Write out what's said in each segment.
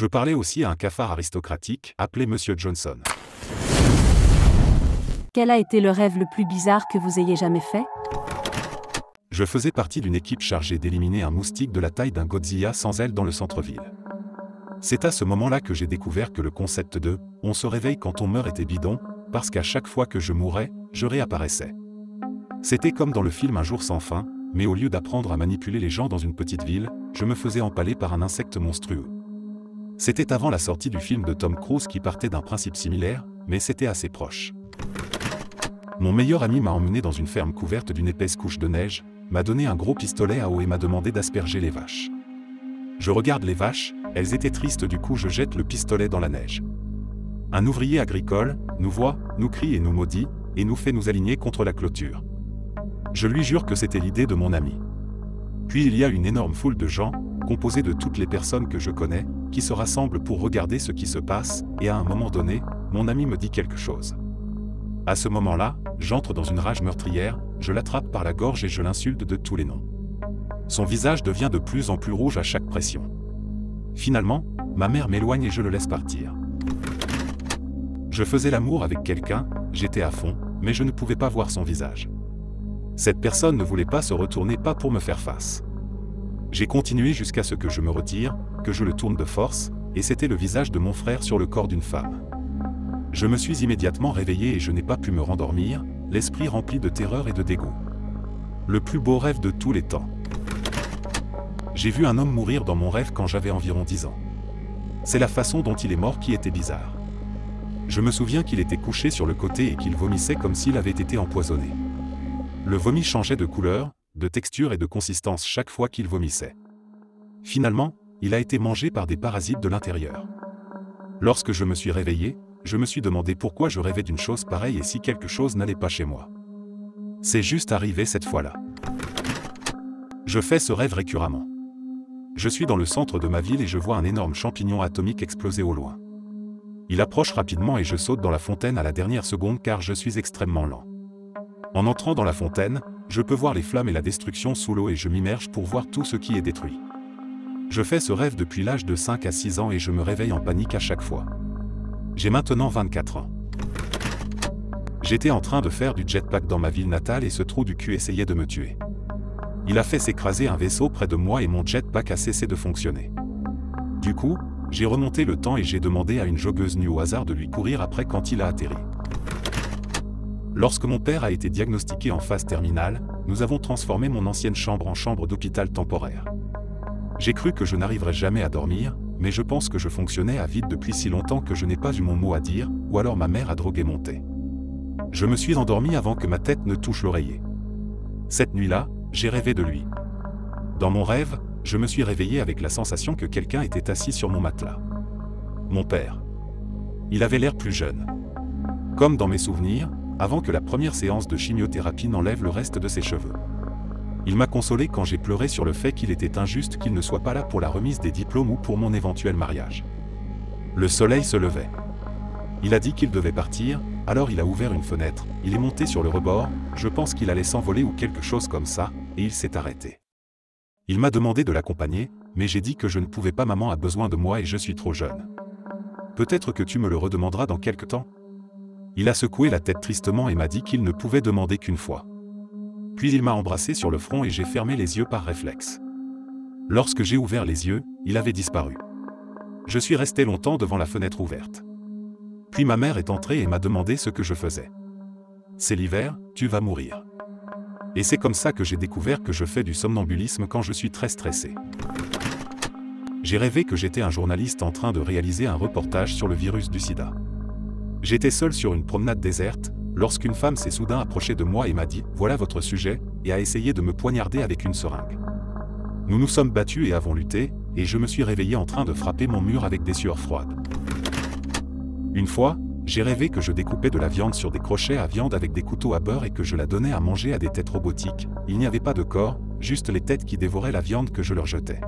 Je parlais aussi à un cafard aristocratique, appelé Monsieur Johnson. Quel a été le rêve le plus bizarre que vous ayez jamais fait? Je faisais partie d'une équipe chargée d'éliminer un moustique de la taille d'un Godzilla sans ailes dans le centre-ville. C'est à ce moment-là que j'ai découvert que le concept de « on se réveille quand on meurt » était bidon, parce qu'à chaque fois que je mourais, je réapparaissais. C'était comme dans le film Un jour sans fin, mais au lieu d'apprendre à manipuler les gens dans une petite ville, je me faisais empaler par un insecte monstrueux. C'était avant la sortie du film de Tom Cruise qui partait d'un principe similaire, mais c'était assez proche. Mon meilleur ami m'a emmené dans une ferme couverte d'une épaisse couche de neige, m'a donné un gros pistolet à eau et m'a demandé d'asperger les vaches. Je regarde les vaches, elles étaient tristes, du coup je jette le pistolet dans la neige. Un ouvrier agricole nous voit, nous crie et nous maudit, et nous fait nous aligner contre la clôture. Je lui jure que c'était l'idée de mon ami. Puis il y a une énorme foule de gens, composée de toutes les personnes que je connais, qui se rassemblent pour regarder ce qui se passe, et à un moment donné, mon ami me dit quelque chose. À ce moment-là, j'entre dans une rage meurtrière, je l'attrape par la gorge et je l'insulte de tous les noms. Son visage devient de plus en plus rouge à chaque pression. Finalement, ma mère m'éloigne et je le laisse partir. Je faisais l'amour avec quelqu'un, j'étais à fond, mais je ne pouvais pas voir son visage. Cette personne ne voulait pas se retourner, pas pour me faire face. J'ai continué jusqu'à ce que je me retire, que je le tourne de force, et c'était le visage de mon frère sur le corps d'une femme. Je me suis immédiatement réveillé et je n'ai pas pu me rendormir, l'esprit rempli de terreur et de dégoût. Le plus beau rêve de tous les temps. J'ai vu un homme mourir dans mon rêve quand j'avais environ 10 ans. C'est la façon dont il est mort qui était bizarre. Je me souviens qu'il était couché sur le côté et qu'il vomissait comme s'il avait été empoisonné. Le vomi changeait de couleur, de texture et de consistance chaque fois qu'il vomissait. Finalement, il a été mangé par des parasites de l'intérieur. Lorsque je me suis réveillé, je me suis demandé pourquoi je rêvais d'une chose pareille et si quelque chose n'allait pas chez moi. C'est juste arrivé cette fois-là. Je fais ce rêve récurrentement. Je suis dans le centre de ma ville et je vois un énorme champignon atomique exploser au loin. Il approche rapidement et je saute dans la fontaine à la dernière seconde car je suis extrêmement lent. En entrant dans la fontaine, je peux voir les flammes et la destruction sous l'eau et je m'immerge pour voir tout ce qui est détruit. Je fais ce rêve depuis l'âge de 5 à 6 ans et je me réveille en panique à chaque fois. J'ai maintenant 24 ans. J'étais en train de faire du jetpack dans ma ville natale et ce trou du cul essayait de me tuer. Il a fait s'écraser un vaisseau près de moi et mon jetpack a cessé de fonctionner. Du coup, j'ai remonté le temps et j'ai demandé à une joggeuse nue au hasard de lui courir après quand il a atterri. Lorsque mon père a été diagnostiqué en phase terminale, nous avons transformé mon ancienne chambre en chambre d'hôpital temporaire. J'ai cru que je n'arriverais jamais à dormir, mais je pense que je fonctionnais à vide depuis si longtemps que je n'ai pas eu mon mot à dire, ou alors ma mère a drogué mon thé. Je me suis endormi avant que ma tête ne touche l'oreiller. Cette nuit-là, j'ai rêvé de lui. Dans mon rêve, je me suis réveillé avec la sensation que quelqu'un était assis sur mon matelas. Mon père. Il avait l'air plus jeune. Comme dans mes souvenirs, avant que la première séance de chimiothérapie n'enlève le reste de ses cheveux. Il m'a consolé quand j'ai pleuré sur le fait qu'il était injuste qu'il ne soit pas là pour la remise des diplômes ou pour mon éventuel mariage. Le soleil se levait. Il a dit qu'il devait partir, alors il a ouvert une fenêtre, il est monté sur le rebord, je pense qu'il allait s'envoler ou quelque chose comme ça, et il s'est arrêté. Il m'a demandé de l'accompagner, mais j'ai dit que je ne pouvais pas, maman a besoin de moi et je suis trop jeune. Peut-être que tu me le redemanderas dans quelque temps. Il a secoué la tête tristement et m'a dit qu'il ne pouvait demander qu'une fois. Puis il m'a embrassé sur le front et j'ai fermé les yeux par réflexe. Lorsque j'ai ouvert les yeux, il avait disparu. Je suis resté longtemps devant la fenêtre ouverte. Puis ma mère est entrée et m'a demandé ce que je faisais. C'est l'hiver, tu vas mourir. Et c'est comme ça que j'ai découvert que je fais du somnambulisme quand je suis très stressé. J'ai rêvé que j'étais un journaliste en train de réaliser un reportage sur le virus du sida. J'étais seul sur une promenade déserte, lorsqu'une femme s'est soudain approchée de moi et m'a dit « Voilà votre sujet » et a essayé de me poignarder avec une seringue. Nous nous sommes battus et avons lutté, et je me suis réveillé en train de frapper mon mur avec des sueurs froides. Une fois, j'ai rêvé que je découpais de la viande sur des crochets à viande avec des couteaux à beurre et que je la donnais à manger à des têtes robotiques. Il n'y avait pas de corps, juste les têtes qui dévoraient la viande que je leur jetais.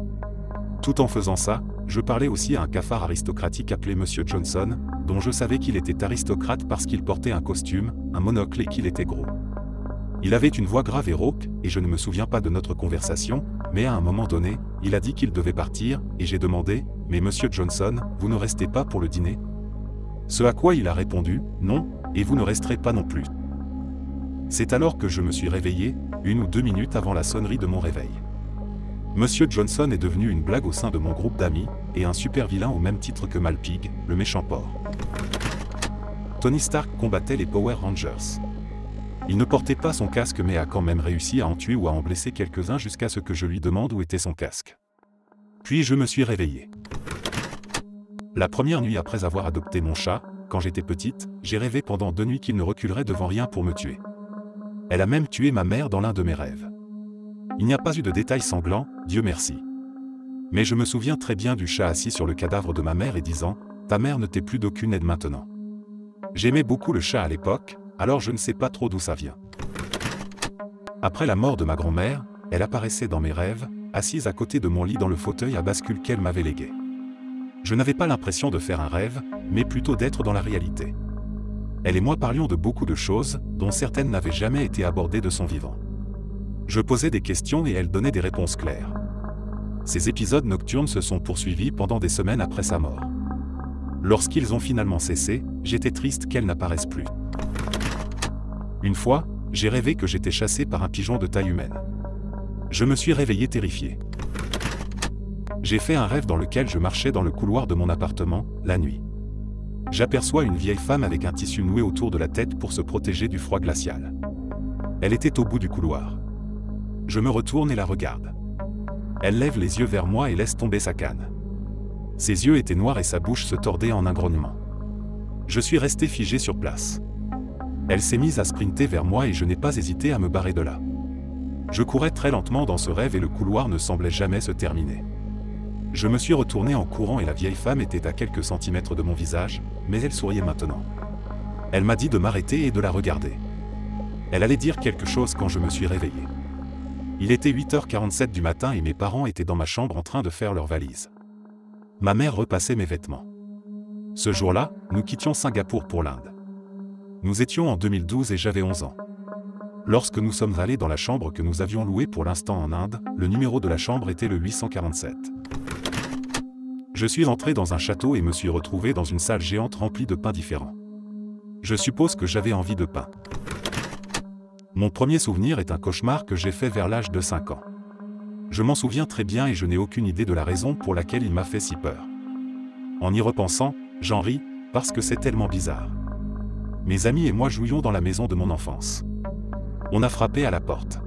Tout en faisant ça, je parlais aussi à un cafard aristocratique appelé Monsieur Johnson, dont je savais qu'il était aristocrate parce qu'il portait un costume, un monocle et qu'il était gros. Il avait une voix grave et rauque, et je ne me souviens pas de notre conversation, mais à un moment donné, il a dit qu'il devait partir, et j'ai demandé « Mais Monsieur Johnson, vous ne restez pas pour le dîner ?» Ce à quoi il a répondu « Non, et vous ne resterez pas non plus. » C'est alors que je me suis réveillé, 1 ou 2 minutes avant la sonnerie de mon réveil. Monsieur Johnson est devenu une blague au sein de mon groupe d'amis, et un super vilain au même titre que Malpig, le méchant porc. Tony Stark combattait les Power Rangers. Il ne portait pas son casque mais a quand même réussi à en tuer ou à en blesser quelques-uns jusqu'à ce que je lui demande où était son casque. Puis je me suis réveillé. La première nuit après avoir adopté mon chat, quand j'étais petite, j'ai rêvé pendant 2 nuits qu'il ne reculerait devant rien pour me tuer. Elle a même tué ma mère dans l'un de mes rêves. Il n'y a pas eu de détails sanglants, Dieu merci. Mais je me souviens très bien du chat assis sur le cadavre de ma mère et disant « Ta mère ne t'est plus d'aucune aide maintenant ». J'aimais beaucoup le chat à l'époque, alors je ne sais pas trop d'où ça vient. Après la mort de ma grand-mère, elle apparaissait dans mes rêves, assise à côté de mon lit dans le fauteuil à bascule qu'elle m'avait légué. Je n'avais pas l'impression de faire un rêve, mais plutôt d'être dans la réalité. Elle et moi parlions de beaucoup de choses, dont certaines n'avaient jamais été abordées de son vivant. Je posais des questions et elle donnait des réponses claires. Ces épisodes nocturnes se sont poursuivis pendant des semaines après sa mort. Lorsqu'ils ont finalement cessé, j'étais triste qu'elle n'apparaisse plus. Une fois, j'ai rêvé que j'étais chassé par un pigeon de taille humaine. Je me suis réveillé terrifié. J'ai fait un rêve dans lequel je marchais dans le couloir de mon appartement, la nuit. J'aperçois une vieille femme avec un tissu noué autour de la tête pour se protéger du froid glacial. Elle était au bout du couloir. Je me retourne et la regarde. Elle lève les yeux vers moi et laisse tomber sa canne. Ses yeux étaient noirs et sa bouche se tordait en un grognement. Je suis resté figé sur place. Elle s'est mise à sprinter vers moi et je n'ai pas hésité à me barrer de là. Je courais très lentement dans ce rêve et le couloir ne semblait jamais se terminer. Je me suis retourné en courant et la vieille femme était à quelques centimètres de mon visage, mais elle souriait maintenant. Elle m'a dit de m'arrêter et de la regarder. Elle allait dire quelque chose quand je me suis réveillé. Il était 8h47 du matin et mes parents étaient dans ma chambre en train de faire leurs valises. Ma mère repassait mes vêtements. Ce jour-là, nous quittions Singapour pour l'Inde. Nous étions en 2012 et j'avais 11 ans. Lorsque nous sommes allés dans la chambre que nous avions louée pour l'instant en Inde, le numéro de la chambre était le 847. Je suis entré dans un château et me suis retrouvé dans une salle géante remplie de pains différents. Je suppose que j'avais envie de pain. Mon premier souvenir est un cauchemar que j'ai fait vers l'âge de 5 ans. Je m'en souviens très bien et je n'ai aucune idée de la raison pour laquelle il m'a fait si peur. En y repensant, j'en ris, parce que c'est tellement bizarre. Mes amis et moi jouions dans la maison de mon enfance. On a frappé à la porte.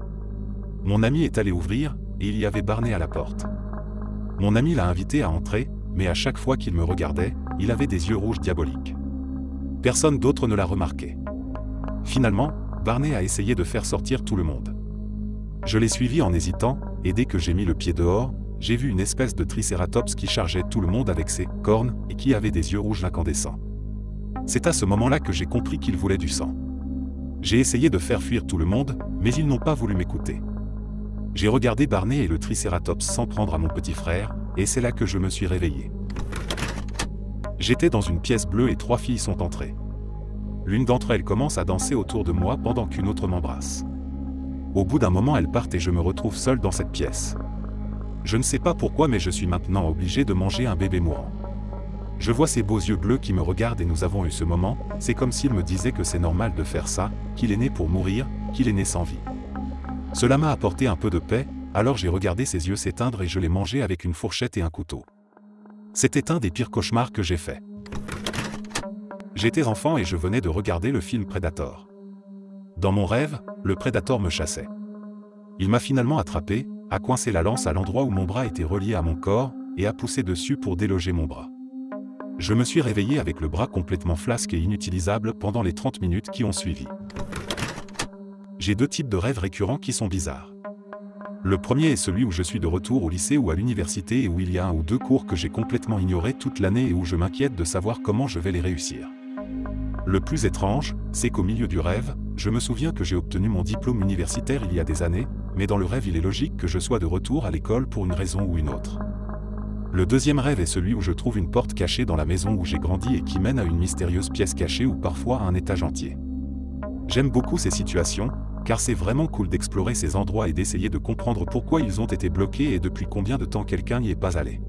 Mon ami est allé ouvrir, et il y avait Barney à la porte. Mon ami l'a invité à entrer, mais à chaque fois qu'il me regardait, il avait des yeux rouges diaboliques. Personne d'autre ne l'a remarqué. Finalement, Barney a essayé de faire sortir tout le monde. Je l'ai suivi en hésitant, et dès que j'ai mis le pied dehors, j'ai vu une espèce de tricératops qui chargeait tout le monde avec ses cornes et qui avait des yeux rouges incandescents. C'est à ce moment-là que j'ai compris qu'il voulait du sang. J'ai essayé de faire fuir tout le monde, mais ils n'ont pas voulu m'écouter. J'ai regardé Barney et le tricératops s'en prendre à mon petit frère, et c'est là que je me suis réveillé. J'étais dans une pièce bleue et 3 filles sont entrées. L'une d'entre elles commence à danser autour de moi pendant qu'une autre m'embrasse. Au bout d'un moment elles partent et je me retrouve seul dans cette pièce. Je ne sais pas pourquoi mais je suis maintenant obligé de manger un bébé mourant. Je vois ses beaux yeux bleus qui me regardent et nous avons eu ce moment, c'est comme s'il me disait que c'est normal de faire ça, qu'il est né pour mourir, qu'il est né sans vie. Cela m'a apporté un peu de paix, alors j'ai regardé ses yeux s'éteindre et je l'ai mangé avec une fourchette et un couteau. C'était un des pires cauchemars que j'ai fait. J'étais enfant et je venais de regarder le film Predator. Dans mon rêve, le Predator me chassait. Il m'a finalement attrapé, a coincé la lance à l'endroit où mon bras était relié à mon corps, et a poussé dessus pour déloger mon bras. Je me suis réveillé avec le bras complètement flasque et inutilisable pendant les 30 minutes qui ont suivi. J'ai 2 types de rêves récurrents qui sont bizarres. Le premier est celui où je suis de retour au lycée ou à l'université et où il y a 1 ou 2 cours que j'ai complètement ignorés toute l'année et où je m'inquiète de savoir comment je vais les réussir. Le plus étrange, c'est qu'au milieu du rêve, je me souviens que j'ai obtenu mon diplôme universitaire il y a des années, mais dans le rêve il est logique que je sois de retour à l'école pour une raison ou une autre. Le deuxième rêve est celui où je trouve une porte cachée dans la maison où j'ai grandi et qui mène à une mystérieuse pièce cachée ou parfois à un étage entier. J'aime beaucoup ces situations, car c'est vraiment cool d'explorer ces endroits et d'essayer de comprendre pourquoi ils ont été bloqués et depuis combien de temps quelqu'un n'y est pas allé.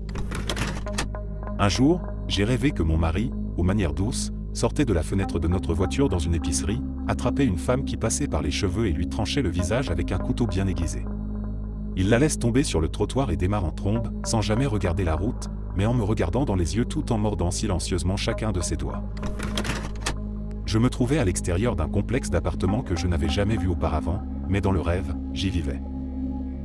Un jour, j'ai rêvé que mon mari, aux manières douces, sortait de la fenêtre de notre voiture dans une épicerie, attrapait une femme qui passait par les cheveux et lui tranchait le visage avec un couteau bien aiguisé. Il la laisse tomber sur le trottoir et démarre en trombe, sans jamais regarder la route, mais en me regardant dans les yeux tout en mordant silencieusement chacun de ses doigts. Je me trouvais à l'extérieur d'un complexe d'appartements que je n'avais jamais vu auparavant, mais dans le rêve, j'y vivais.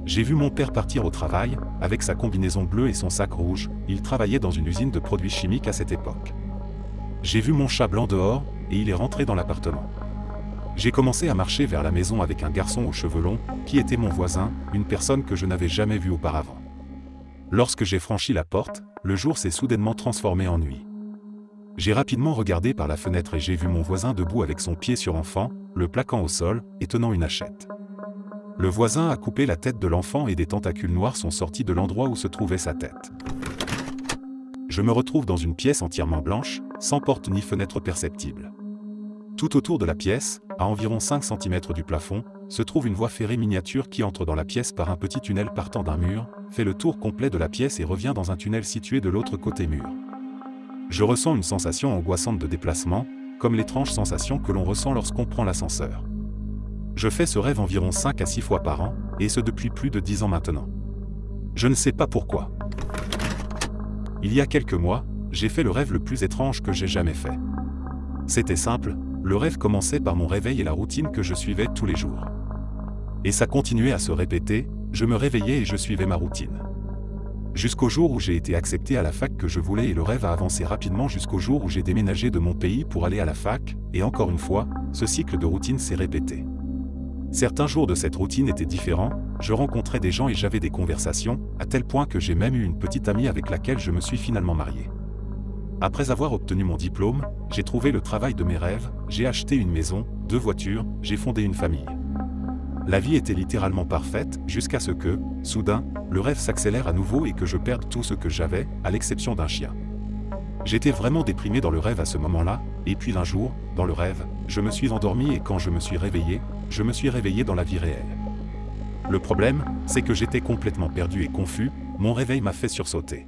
J'ai vu mon père partir au travail, avec sa combinaison bleue et son sac rouge, il travaillait dans une usine de produits chimiques à cette époque. J'ai vu mon chat blanc dehors, et il est rentré dans l'appartement. J'ai commencé à marcher vers la maison avec un garçon aux cheveux longs, qui était mon voisin, une personne que je n'avais jamais vue auparavant. Lorsque j'ai franchi la porte, le jour s'est soudainement transformé en nuit. J'ai rapidement regardé par la fenêtre et j'ai vu mon voisin debout avec son pied sur l'enfant, le plaquant au sol, et tenant une hachette. Le voisin a coupé la tête de l'enfant et des tentacules noirs sont sortis de l'endroit où se trouvait sa tête. Je me retrouve dans une pièce entièrement blanche, sans porte ni fenêtre perceptible. Tout autour de la pièce, à environ 5 cm du plafond, se trouve une voie ferrée miniature qui entre dans la pièce par un petit tunnel partant d'un mur, fait le tour complet de la pièce et revient dans un tunnel situé de l'autre côté mur. Je ressens une sensation angoissante de déplacement, comme l'étrange sensation que l'on ressent lorsqu'on prend l'ascenseur. Je fais ce rêve environ 5 à 6 fois par an, et ce depuis plus de 10 ans maintenant. Je ne sais pas pourquoi. Il y a quelques mois, j'ai fait le rêve le plus étrange que j'ai jamais fait. C'était simple, le rêve commençait par mon réveil et la routine que je suivais tous les jours. Et ça continuait à se répéter, je me réveillais et je suivais ma routine. Jusqu'au jour où j'ai été accepté à la fac que je voulais et le rêve a avancé rapidement jusqu'au jour où j'ai déménagé de mon pays pour aller à la fac, et encore une fois, ce cycle de routine s'est répété. Certains jours de cette routine étaient différents, je rencontrais des gens et j'avais des conversations, à tel point que j'ai même eu une petite amie avec laquelle je me suis finalement marié. Après avoir obtenu mon diplôme, j'ai trouvé le travail de mes rêves, j'ai acheté une maison, 2 voitures, j'ai fondé une famille. La vie était littéralement parfaite, jusqu'à ce que, soudain, le rêve s'accélère à nouveau et que je perde tout ce que j'avais, à l'exception d'un chien. J'étais vraiment déprimé dans le rêve à ce moment-là, et puis un jour, dans le rêve, je me suis endormi et quand je me suis réveillé dans la vie réelle. Le problème, c'est que j'étais complètement perdu et confus, mon réveil m'a fait sursauter.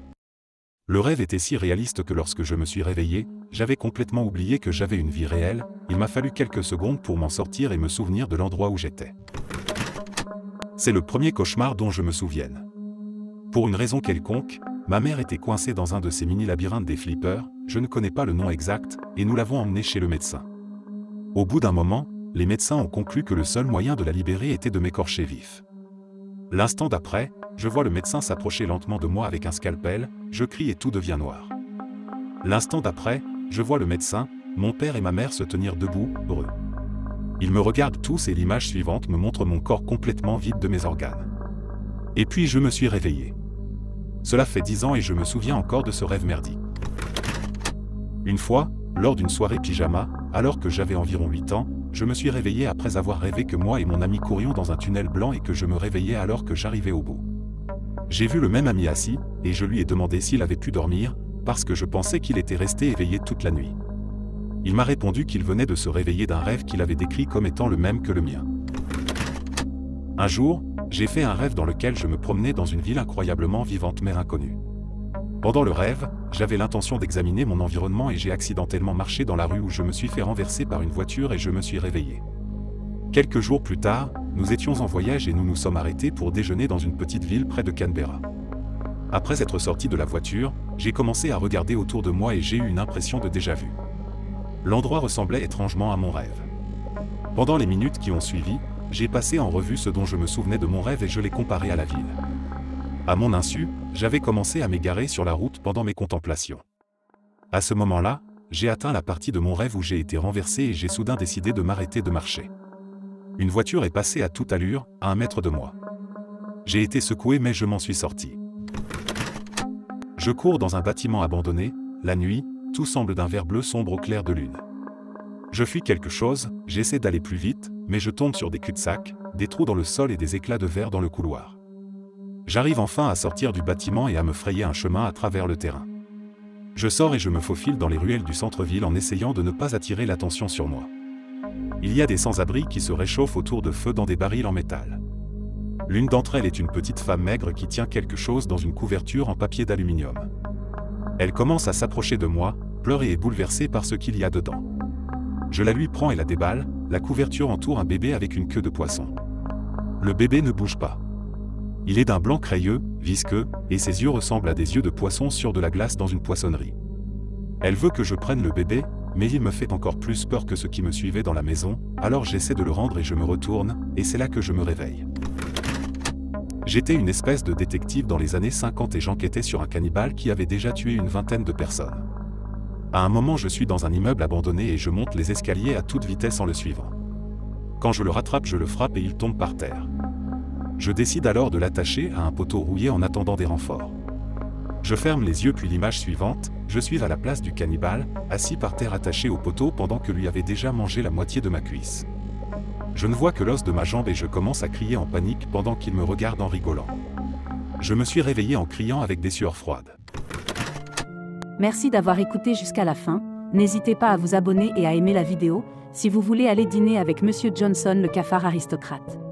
Le rêve était si réaliste que lorsque je me suis réveillé, j'avais complètement oublié que j'avais une vie réelle, il m'a fallu quelques secondes pour m'en sortir et me souvenir de l'endroit où j'étais. C'est le premier cauchemar dont je me souvienne. Pour une raison quelconque, ma mère était coincée dans un de ces mini-labyrinthes des flippers, je ne connais pas le nom exact, et nous l'avons emmenée chez le médecin. Au bout d'un moment, les médecins ont conclu que le seul moyen de la libérer était de m'écorcher vif. L'instant d'après, je vois le médecin s'approcher lentement de moi avec un scalpel, je crie et tout devient noir. L'instant d'après, je vois le médecin, mon père et ma mère se tenir debout, heureux. Ils me regardent tous et l'image suivante me montre mon corps complètement vide de mes organes. Et puis je me suis réveillé. Cela fait 10 ans et je me souviens encore de ce rêve merdique. Une fois, lors d'une soirée pyjama, alors que j'avais environ 8 ans, je me suis réveillé après avoir rêvé que moi et mon ami courions dans un tunnel blanc et que je me réveillais alors que j'arrivais au bout. J'ai vu le même ami assis, et je lui ai demandé s'il avait pu dormir, parce que je pensais qu'il était resté éveillé toute la nuit. Il m'a répondu qu'il venait de se réveiller d'un rêve qu'il avait décrit comme étant le même que le mien. Un jour, j'ai fait un rêve dans lequel je me promenais dans une ville incroyablement vivante mais inconnue. Pendant le rêve, j'avais l'intention d'examiner mon environnement et j'ai accidentellement marché dans la rue où je me suis fait renverser par une voiture et je me suis réveillé. Quelques jours plus tard, nous étions en voyage et nous nous sommes arrêtés pour déjeuner dans une petite ville près de Canberra. Après être sorti de la voiture, j'ai commencé à regarder autour de moi et j'ai eu une impression de déjà-vu. L'endroit ressemblait étrangement à mon rêve. Pendant les minutes qui ont suivi, j'ai passé en revue ce dont je me souvenais de mon rêve et je l'ai comparé à la ville. À mon insu, j'avais commencé à m'égarer sur la route pendant mes contemplations. À ce moment-là, j'ai atteint la partie de mon rêve où j'ai été renversé et j'ai soudain décidé de m'arrêter de marcher. Une voiture est passée à toute allure, à 1 mètre de moi. J'ai été secoué mais je m'en suis sorti. Je cours dans un bâtiment abandonné, la nuit, tout semble d'un vert bleu sombre au clair de lune. Je fuis quelque chose, j'essaie d'aller plus vite, mais je tombe sur des cul-de-sac, des trous dans le sol et des éclats de verre dans le couloir. J'arrive enfin à sortir du bâtiment et à me frayer un chemin à travers le terrain. Je sors et je me faufile dans les ruelles du centre-ville en essayant de ne pas attirer l'attention sur moi. Il y a des sans-abri qui se réchauffent autour de feux dans des barils en métal. L'une d'entre elles est une petite femme maigre qui tient quelque chose dans une couverture en papier d'aluminium. Elle commence à s'approcher de moi, pleure et est bouleversée par ce qu'il y a dedans. Je la lui prends et la déballe, la couverture entoure un bébé avec une queue de poisson. Le bébé ne bouge pas. Il est d'un blanc crayeux, visqueux, et ses yeux ressemblent à des yeux de poisson sur de la glace dans une poissonnerie. Elle veut que je prenne le bébé, mais il me fait encore plus peur que ceux qui me suivaient dans la maison, alors j'essaie de le rendre et je me retourne, et c'est là que je me réveille. J'étais une espèce de détective dans les années 50 et j'enquêtais sur un cannibale qui avait déjà tué une vingtaine de personnes. À un moment je suis dans un immeuble abandonné et je monte les escaliers à toute vitesse en le suivant. Quand je le rattrape je le frappe et il tombe par terre. Je décide alors de l'attacher à un poteau rouillé en attendant des renforts. Je ferme les yeux puis l'image suivante, je suis à la place du cannibale, assis par terre attaché au poteau pendant que lui avait déjà mangé la moitié de ma cuisse. Je ne vois que l'os de ma jambe et je commence à crier en panique pendant qu'il me regarde en rigolant. Je me suis réveillé en criant avec des sueurs froides. Merci d'avoir écouté jusqu'à la fin. N'hésitez pas à vous abonner et à aimer la vidéo, si vous voulez aller dîner avec Monsieur Johnson le cafard aristocrate.